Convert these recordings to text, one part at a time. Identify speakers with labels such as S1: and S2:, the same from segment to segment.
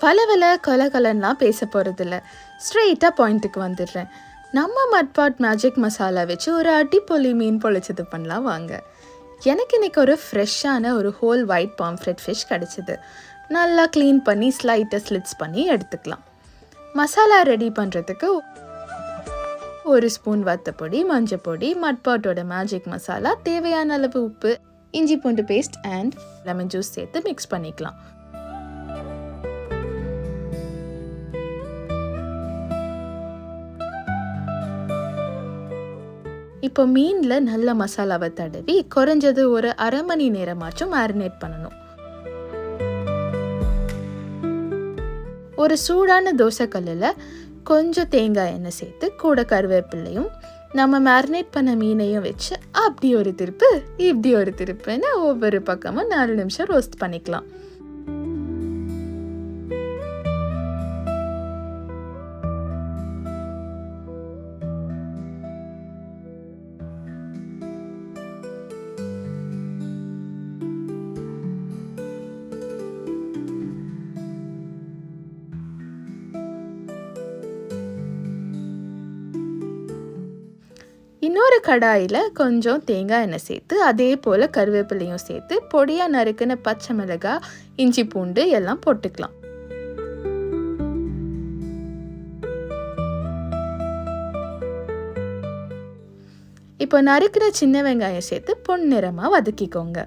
S1: பல கொலகலன்லாம் பேச போகிறதில்ல, ஸ்ட்ரெயிட்டாக பாயிண்ட்டுக்கு வந்துடுறேன். நம்ம மட்பாட் மேஜிக் மசாலா வச்சு ஒரு அடிப்பொலி மீன் பொழிச்சது பண்ணலாம் வாங்க. எனக்கு இன்றைக்கி ஒரு ஃப்ரெஷ்ஷான ஒரு ஹோல் ஒயிட் பாம்ஃப்ரெட் ஃபிஷ் கிடச்சிது. நல்லா க்ளீன் பண்ணி ஸ்லிட்ஸ் பண்ணி எடுத்துக்கலாம். மசாலா ரெடி பண்ணுறதுக்கு 1 ஸ்பூன் வத்தப்பொடி, மஞ்சப்பொடி, மட்பாட்டோட மேஜிக் மசாலா, தேவையான அளவு உப்பு, இஞ்சி பூண்டு பேஸ்ட் அண்ட் லெமன் ஜூஸ் சேர்த்து மிக்ஸ் பண்ணிக்கலாம். இப்போ மீனில் நல்ல மசாலாவை தடவி குறைஞ்சது ஒரு அரை மணி நேரமாச்சும் மேரினேட் பண்ணணும். ஒரு சூடான தோசைக்கல்லில் கொஞ்சம் தேங்காய் எண்ணெய் சேர்த்து கூட கருவேப்பிலையும் நம்ம மேரினேட் பண்ண மீனையும் வச்சு அப்படி ஒரு திருப்பு இப்படி ஒரு திருப்புன்னு ஒவ்வொரு பக்கமும் 4 நிமிஷம் ரோஸ்ட் பண்ணிக்கலாம். இன்னொரு கடாயில் கொஞ்சம் தேங்காய் எண்ணெய் சேர்த்து அதே போல் கருவேப்பிலையும் சேர்த்து பொடியாக நறுக்குன பச்சை மிளகாய், இஞ்சி பூண்டு எல்லாம் போட்டுக்கலாம். இப்போ நறுக்குன சின்ன வெங்காயம் சேர்த்து பொன்னிறமாக வதக்கிக்கோங்க.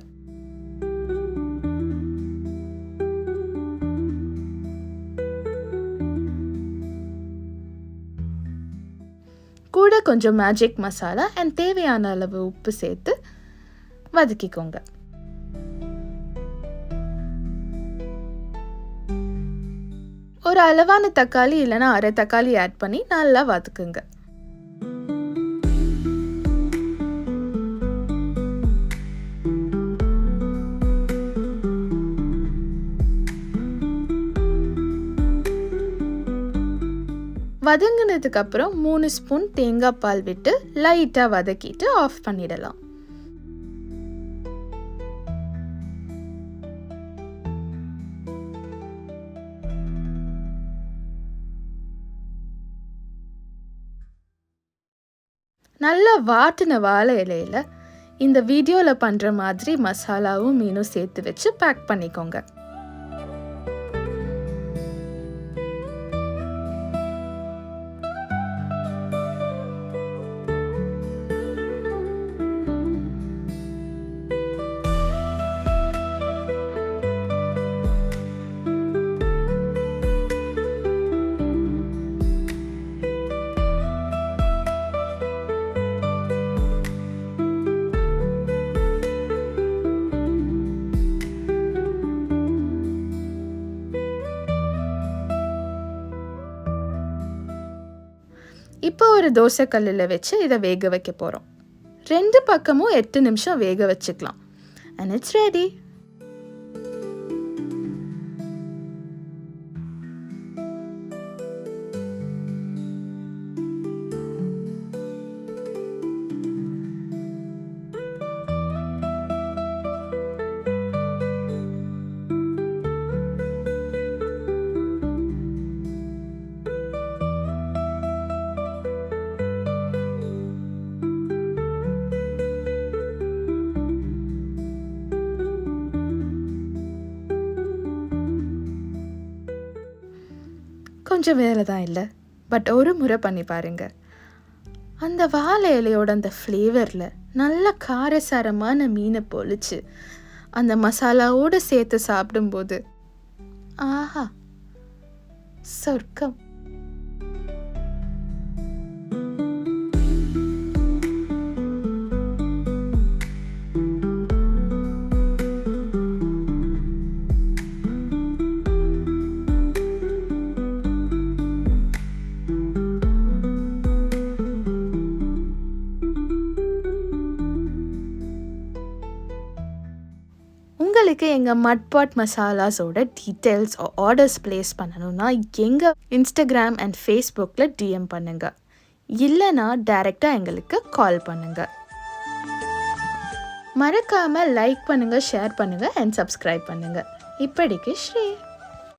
S1: கூட கொஞ்சம் மேஜிக் மசாலா அண்ட் தேவையான அளவு உப்பு சேர்த்து வதக்கிக்கோங்க. ஒரு அளவான தக்காளி இல்லைன்னா அரை தக்காளி ஆட் பண்ணி நல்லா வதக்குங்க. வதங்கினதுக்கு அப்புறம் 3 ஸ்பூன் தேங்காய் பால் விட்டு லைட்டாக வதக்கிட்டு ஆஃப் பண்ணிடலாம். நல்லா வாட்டின வாழை இலையில் இந்த வீடியோவில் பண்ணுற மாதிரி மசாலாவும் மீனும் சேர்த்து வச்சு பேக் பண்ணிக்கோங்க. இப்போ ஒரு தோசைக்கல்லில் வச்சு இதை வேக வைக்க போகிறோம். 2 பக்கமும் 8 நிமிஷம் வேக வச்சுக்கலாம். And it's ready. கொஞ்சம் வேலை தான் இல்லை, பட் ஒரு முறை பண்ணி பாருங்கள். அந்த வாழை இலையோட அந்த ஃப்ளேவரில் நல்ல காரசாரமான மீனை பொழிச்சு அந்த மசாலாவோடு சேர்த்து சாப்பிடும்போது ஆஹா சொர்க்கம். உங்களுக்கு எங்கள் மட்பாட் மசாலாஸோட டீட்டெயில்ஸ் ஆர்டர்ஸ் ப்ளேஸ் பண்ணணும்னா எங்கள் இன்ஸ்டாகிராம் அண்ட் ஃபேஸ்புக்கில் டிஎம் பண்ணுங்கள், இல்லைனா டைரெக்டாக எங்களுக்கு கால் பண்ணுங்கள். மறக்காமல் லைக் பண்ணுங்கள், ஷேர் பண்ணுங்கள் அண்ட் சப்ஸ்கிரைப் பண்ணுங்கள். இப்படிக்கு ஸ்ரீ.